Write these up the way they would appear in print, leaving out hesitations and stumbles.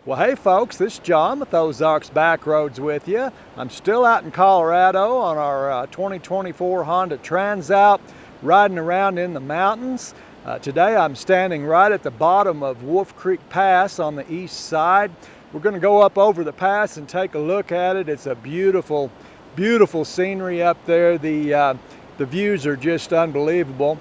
Well, hey folks, this is John with Ozarks Backroads with you. I'm still out in Colorado on our 2024 Honda Transalp, riding around in the mountains. Today I'm standing right at the bottom of Wolf Creek Pass on the east side. We're going to go up over the pass and take a look at it. It's a beautiful, beautiful scenery up there. The views are just unbelievable.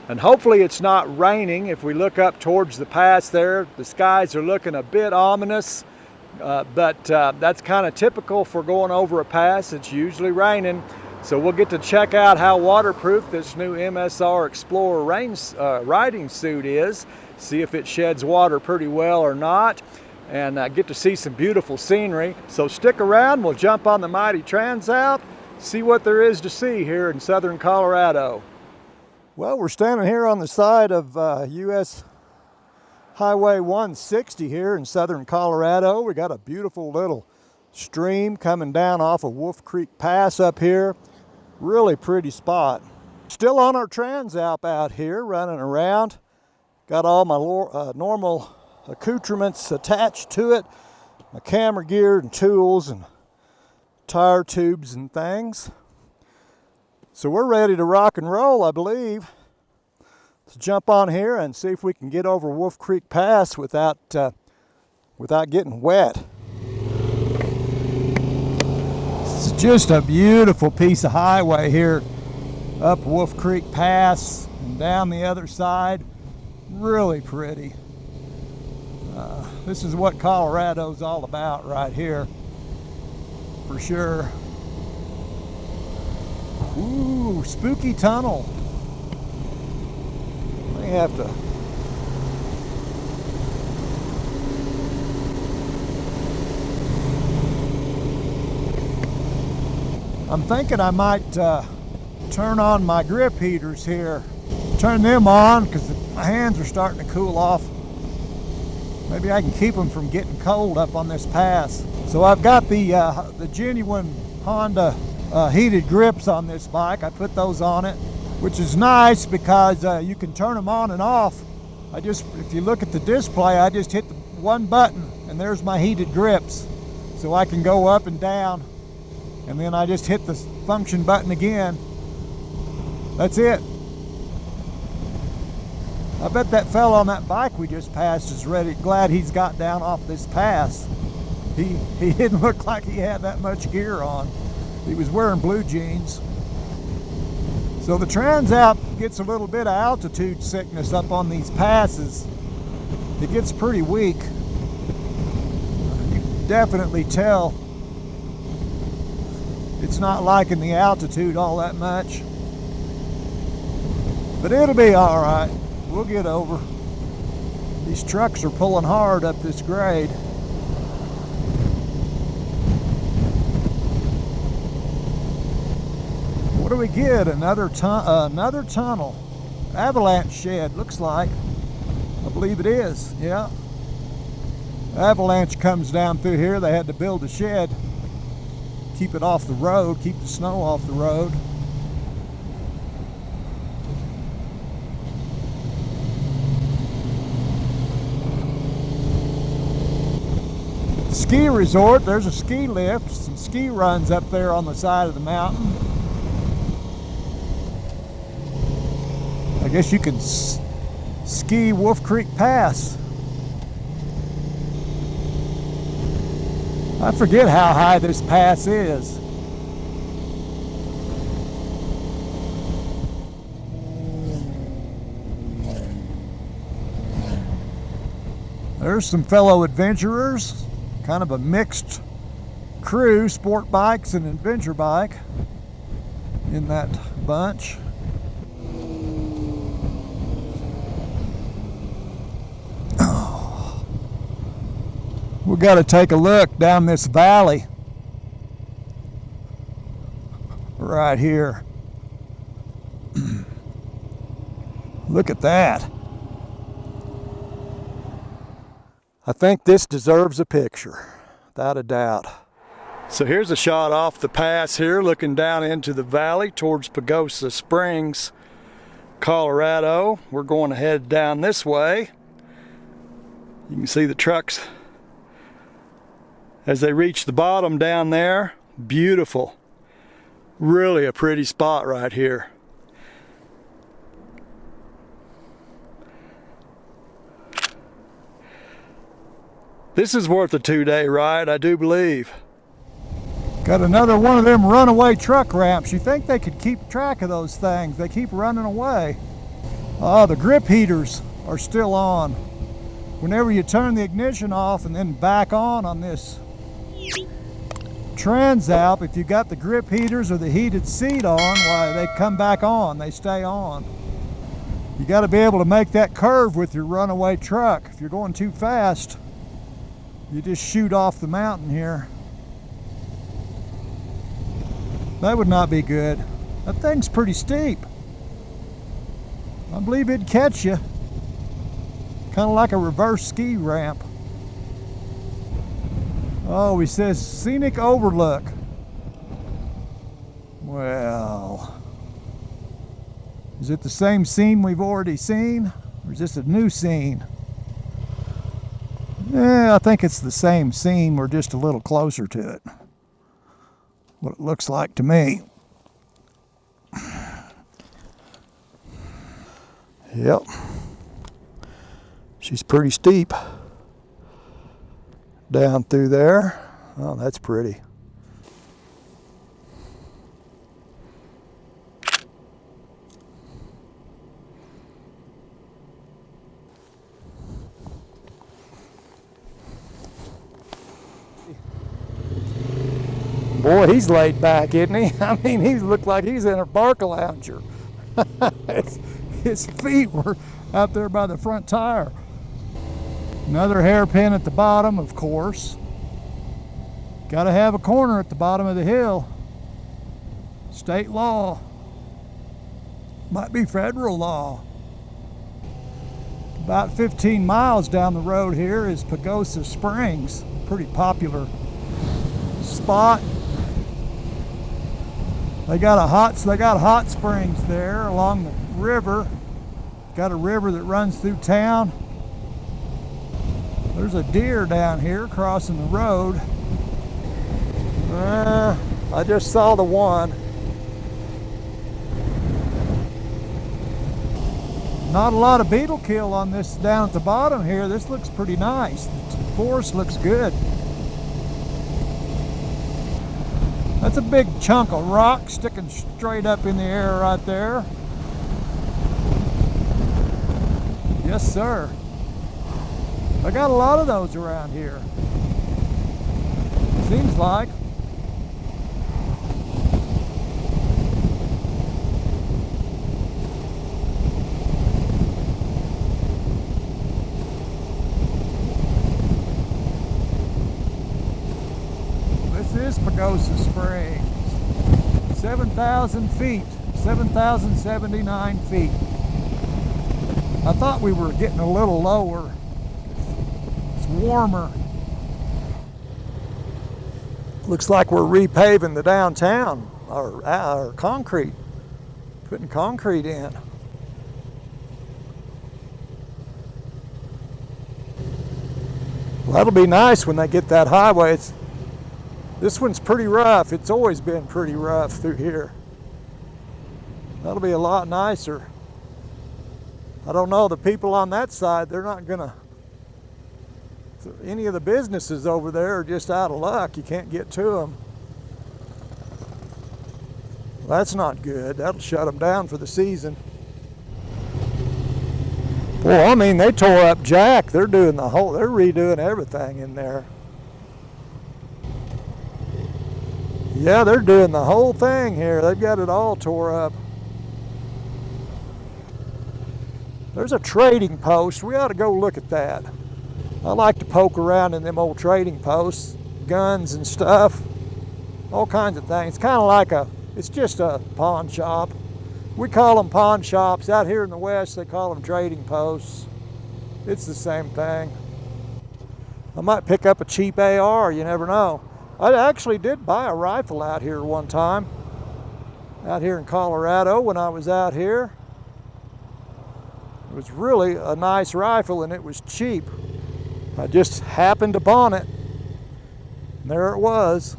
And hopefully it's not raining. If we look up towards the pass there, the skies are looking a bit ominous, but that's kind of typical for going over a pass. It's usually raining. So we'll get to check out how waterproof this new MSR Explorer riding suit is, see if it sheds water pretty well or not, and get to see some beautiful scenery. So stick around, we'll jump on the mighty Transalp, see what there is to see here in southern Colorado. Well, we're standing here on the side of US Highway 160 here in southern Colorado. We got a beautiful little stream coming down off of Wolf Creek Pass up here. Really pretty spot. Still on our Transalp out here running around. Got all my normal accoutrements attached to it. My camera gear and tools and tire tubes and things. So we're ready to rock and roll, I believe. Let's jump on here and see if we can get over Wolf Creek Pass without getting wet. It's just a beautiful piece of highway here up Wolf Creek Pass and down the other side. Really pretty. This is what Colorado's all about right here, for sure. Ooh, spooky tunnel. May have to. I'm thinking I might turn on my grip heaters here. Turn them on because my hands are starting to cool off. Maybe I can keep them from getting cold up on this pass. So I've got the genuine Honda heated grips on this bike. I put those on it, which is nice because you can turn them on and off. If you look at the display, I just hit the one button and there's my heated grips. So I can go up and down, and then I just hit the function button again. That's it. I bet that fella on that bike we just passed is glad he's got down off this pass. He didn't look like he had that much gear on. He was wearing blue jeans. So the Transalp gets a little bit of altitude sickness up on these passes. It gets pretty weak. You can definitely tell it's not liking the altitude all that much. But it'll be all right. We'll get over. These trucks are pulling hard up this grade. What do we get? Another tunnel. Avalanche shed, looks like. I believe it is, yeah. Avalanche comes down through here. They had to build a shed. Keep it off the road, keep the snow off the road. Ski resort, there's a ski lift, some ski runs up there on the side of the mountain. I guess you can ski Wolf Creek Pass. I forget how high this pass is. There's some fellow adventurers, kind of a mixed crew, sport bikes and adventure bike in that bunch. We've got to take a look down this valley right here. Look at that. I think this deserves a picture, without a doubt. So here's a shot off the pass here, looking down into the valley towards Pagosa Springs, Colorado. We're going to head down this way. You can see the trucks as they reach the bottom down there. Beautiful. Really a pretty spot right here. This is worth a 2-day ride, I do believe. Got another one of them runaway truck ramps. You think they could keep track of those things. They keep running away. Oh, the grip heaters are still on. Whenever you turn the ignition off and then back on this Transalp, if you got the grip heaters or the heated seat on, why, they come back on, they stay on. You got to be able to make that curve with your runaway truck. If you're going too fast, you just shoot off the mountain here. That would not be good. That thing's pretty steep. I believe it'd catch you. Kind of like a reverse ski ramp. Oh, he says scenic overlook. Well, is it the same scene we've already seen? Or is this a new scene? Yeah, I think it's the same scene. We're just a little closer to it. What it looks like to me. Yep. She's pretty steep. Down through there. Oh, that's pretty. Boy, he's laid back, isn't he? I mean, he looked like he's in a bark lounger. His feet were out there by the front tire. Another hairpin at the bottom, of course. Got to have a corner at the bottom of the hill. State law. Might be federal law. About 15 miles down the road here is Pagosa Springs. Pretty popular spot. They got hot springs there along the river. Got a river that runs through town. There's a deer down here crossing the road. I just saw the one. Not a lot of beetle kill on this down at the bottom here. This looks pretty nice. The forest looks good. That's a big chunk of rock sticking straight up in the air right there. Yes, sir. I got a lot of those around here. Seems like. This is Pagosa Springs. 7,000 feet. 7,079 feet. I thought we were getting a little lower. It's warmer. Looks like we're repaving the downtown, our concrete, putting concrete in. Well, that'll be nice when they get that highway. This one's pretty rough. It's always been pretty rough through here. That'll be a lot nicer. I don't know, the people on that side, they're not gonna, any of the businesses over there are just out of luck. You can't get to them. Well, that's not good. That'll shut them down for the season. Well, I mean, they tore up Jack. They're redoing everything in there. Yeah, they're doing the whole thing here. They've got it all tore up. There's a trading post. We ought to go look at that. I like to poke around in them old trading posts, guns and stuff, all kinds of things. Kind of like it's just a pawn shop. We call them pawn shops. Out here in the West, they call them trading posts. It's the same thing. I might pick up a cheap AR, you never know. I actually did buy a rifle out here one time, out here in Colorado when I was out here. It was really a nice rifle and it was cheap. I just happened upon it. there it was.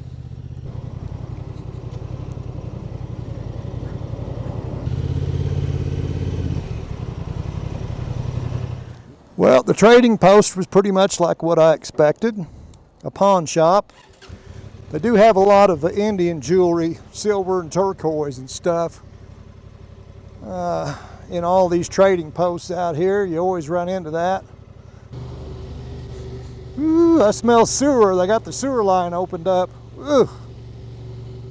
Well, the trading post was pretty much like what I expected, a pawn shop. They do have a lot of Indian jewelry, silver and turquoise and stuff. In all these trading posts out here, you always run into that. Ooh, I smell sewer. They got the sewer line opened up. Ooh,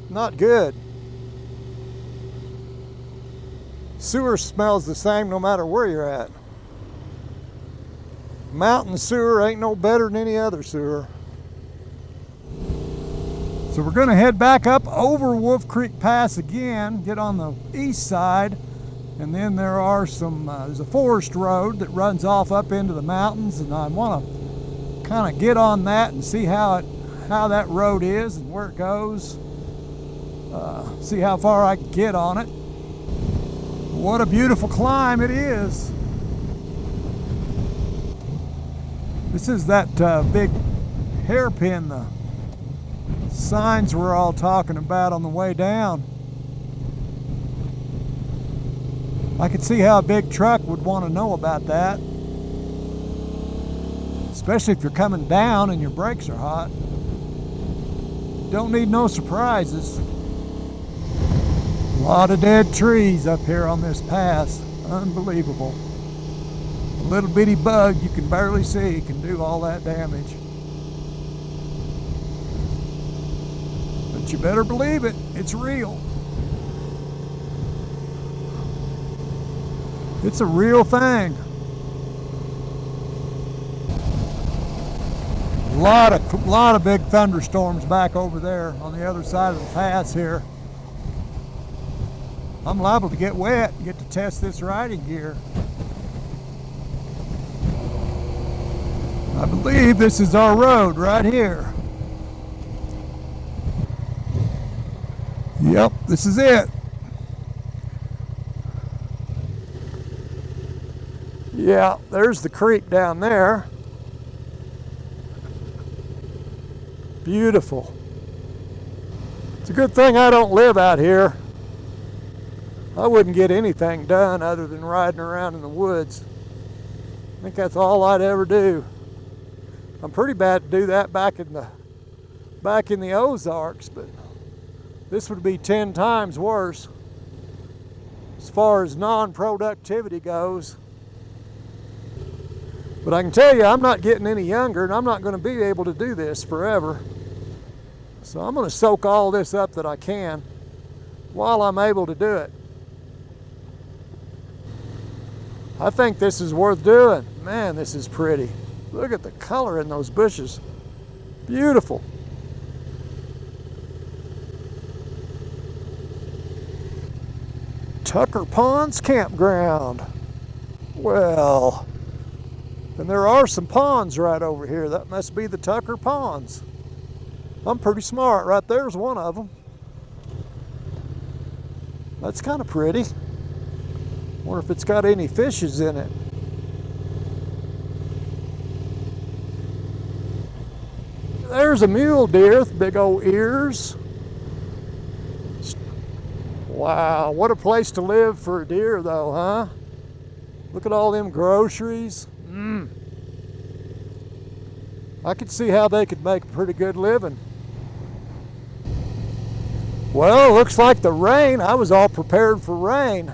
not good. Sewer smells the same no matter where you're at. Mountain sewer ain't no better than any other sewer. So we're gonna head back up over Wolf Creek Pass again, get on the east side, and then there are there's a forest road that runs off up into the mountains, and I wanna kind of get on that and see how that road is and where it goes. See how far I can get on it. What a beautiful climb it is. This is that big hairpin the signs we're all talking about on the way down. I could see how a big truck would want to know about that, especially if you're coming down and your brakes are hot. Don't need no surprises. A lot of dead trees up here on this pass. Unbelievable. A little bitty bug you can barely see can do all that damage. But you better believe it, it's real. It's a real thing. A lot of big thunderstorms back over there on the other side of the pass here. I'm liable to get wet and get to test this riding gear. I believe this is our road right here. Yep, this is it. Yeah, there's the creek down there. Beautiful. It's a good thing I don't live out here. I wouldn't get anything done other than riding around in the woods. I think that's all I'd ever do. I'm pretty bad to do that back in the Ozarks, but this would be 10 times worse as far as non-productivity goes. But I can tell you, I'm not getting any younger, and I'm not going to be able to do this forever. So I'm going to soak all this up that I can while I'm able to do it. I think this is worth doing. Man, this is pretty. Look at the color in those bushes. Beautiful. Tucker Ponds Campground. Well, and there are some ponds right over here. That must be the Tucker Ponds. I'm pretty smart. Right there's one of them. That's kind of pretty. Wonder if it's got any fishes in it. There's a mule deer with big old ears. Wow, what a place to live for a deer though, huh? Look at all them groceries. I could see how they could make a pretty good living. Well, looks like the rain. I was all prepared for rain.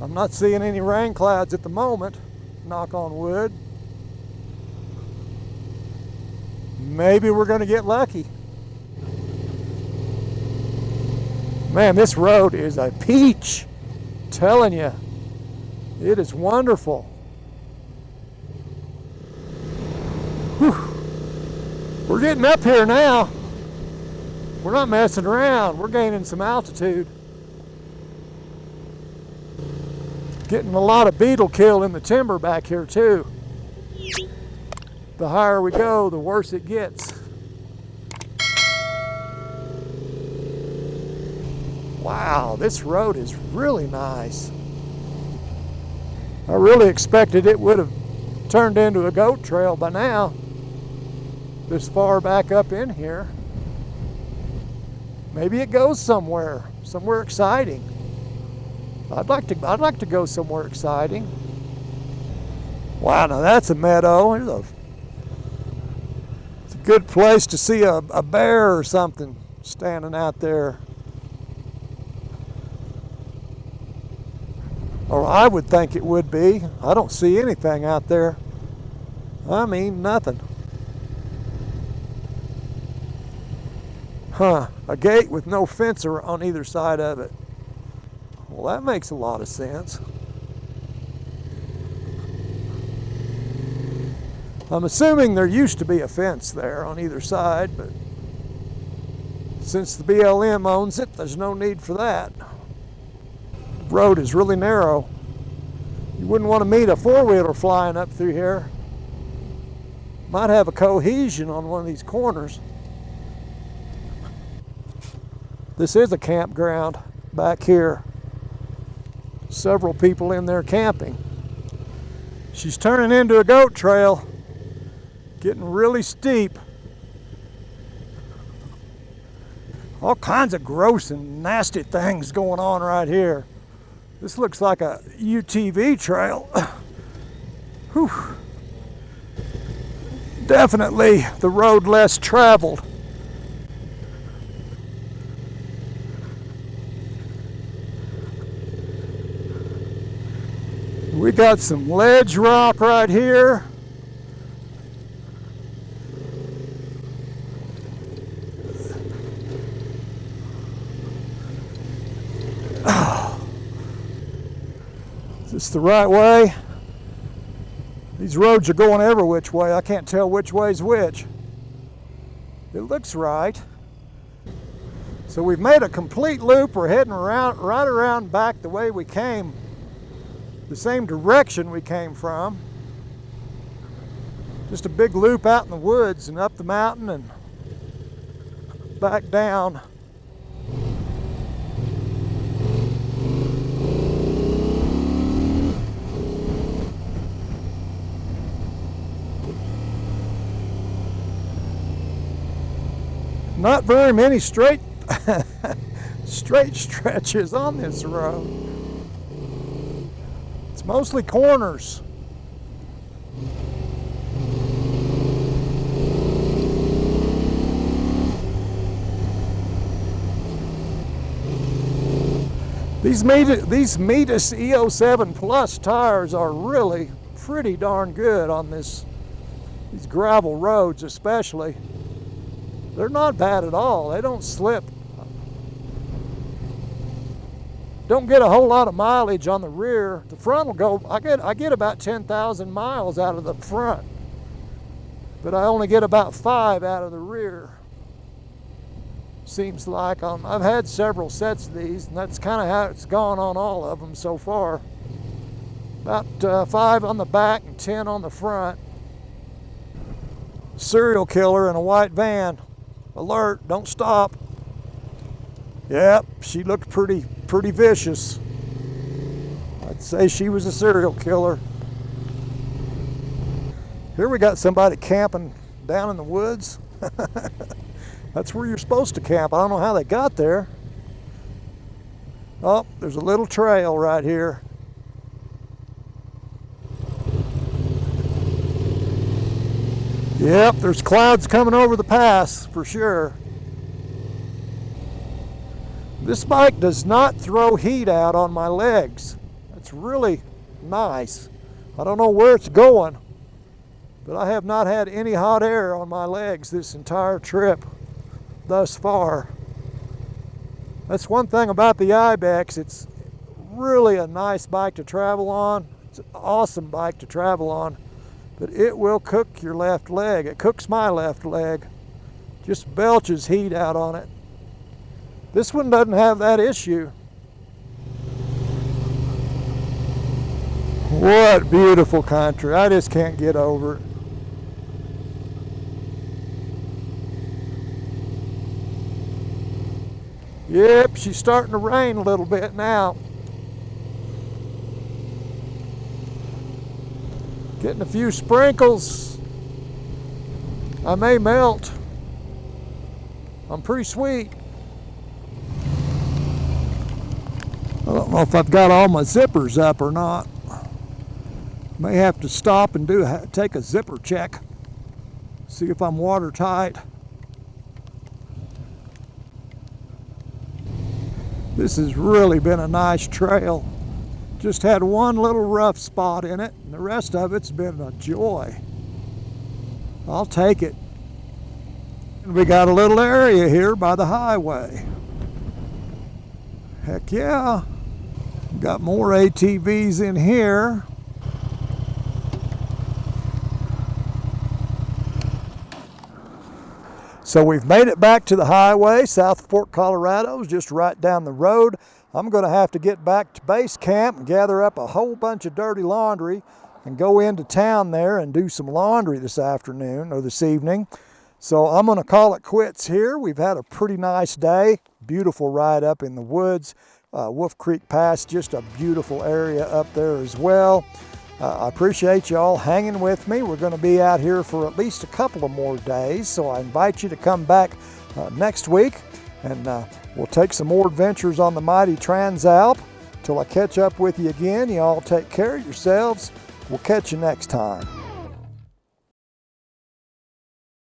I'm not seeing any rain clouds at the moment, knock on wood. Maybe we're going to get lucky. Man, this road is a peach. I'm telling you, it is wonderful. Whew. We're getting up here now. We're not messing around. We're gaining some altitude. Getting a lot of beetle kill in the timber back here too. The higher we go, the worse it gets. Wow, this road is really nice. I really expected it would have turned into a goat trail by now. this far back up in here. Maybe it goes somewhere exciting. I'd like to go somewhere exciting. Wow, now that's a meadow. It's a good place to see a bear or something standing out there. Or I would think it would be. I don't see anything out there. I mean, nothing. Huh, a gate with no fence on either side of it. Well, that makes a lot of sense. I'm assuming there used to be a fence there on either side, but since the BLM owns it, there's no need for that. The road is really narrow. You wouldn't want to meet a four-wheeler flying up through here. Might have a cohesion on one of these corners. This is a campground back here. Several people in there camping. She's turning into a goat trail, getting really steep. All kinds of gross and nasty things going on right here. This looks like a UTV trail. Whew. Definitely the road less traveled. We got some ledge rock right here. Is this the right way? These roads are going every which way. I can't tell which way's which. It looks right. So we've made a complete loop. We're heading right around back the way we came, the same direction we came from. Just a big loop out in the woods and up the mountain and back down. Not very many straight stretches on this road. It's mostly corners. These Metis EO7 Plus tires are really pretty darn good on these gravel roads especially. They're not bad at all. They don't slip. Don't get a whole lot of mileage on the rear. The front will go, I get about 10,000 miles out of the front, but I only get about 5 out of the rear. Seems like I've had several sets of these, and that's kind of how it's gone on all of them so far. About 5 on the back and 10 on the front. Serial killer in a white van. Alert, don't stop. Yep, she looked pretty vicious. I'd say she was a serial killer. Here we got somebody camping down in the woods. That's where you're supposed to camp. I don't know how they got there. Oh, there's a little trail right here. Yep, there's clouds coming over the pass for sure. This bike does not throw heat out on my legs. That's really nice. I don't know where it's going, but I have not had any hot air on my legs this entire trip thus far. That's one thing about the Ibex. It's really a nice bike to travel on. It's an awesome bike to travel on. But it will cook your left leg. It cooks my left leg. Just belches heat out on it. This one doesn't have that issue. What beautiful country. I just can't get over it. Yep, she's starting to rain a little bit now. Getting a few sprinkles. I may melt. I'm pretty sweet. I don't know if I've got all my zippers up or not. May have to stop and take a zipper check. See if I'm watertight. This has really been a nice trail. Just had one little rough spot in it, and the rest of it's been a joy. I'll take it. And we got a little area here by the highway. Heck yeah. Got more ATVs in here. So we've made it back to the highway. South Fork, Colorado is just right down the road. I'm going to have to get back to base camp and gather up a whole bunch of dirty laundry and go into town there and do some laundry this afternoon or this evening. So I'm going to call it quits here. We've had a pretty nice day. Beautiful ride up in the woods. Wolf Creek Pass, just a beautiful area up there as well. I appreciate you all hanging with me. We're going to be out here for at least a couple of more days, so I invite you to come back next week, and we'll take some more adventures on the mighty Transalp. Till I catch up with you again, you all take care of yourselves. We'll catch you next time.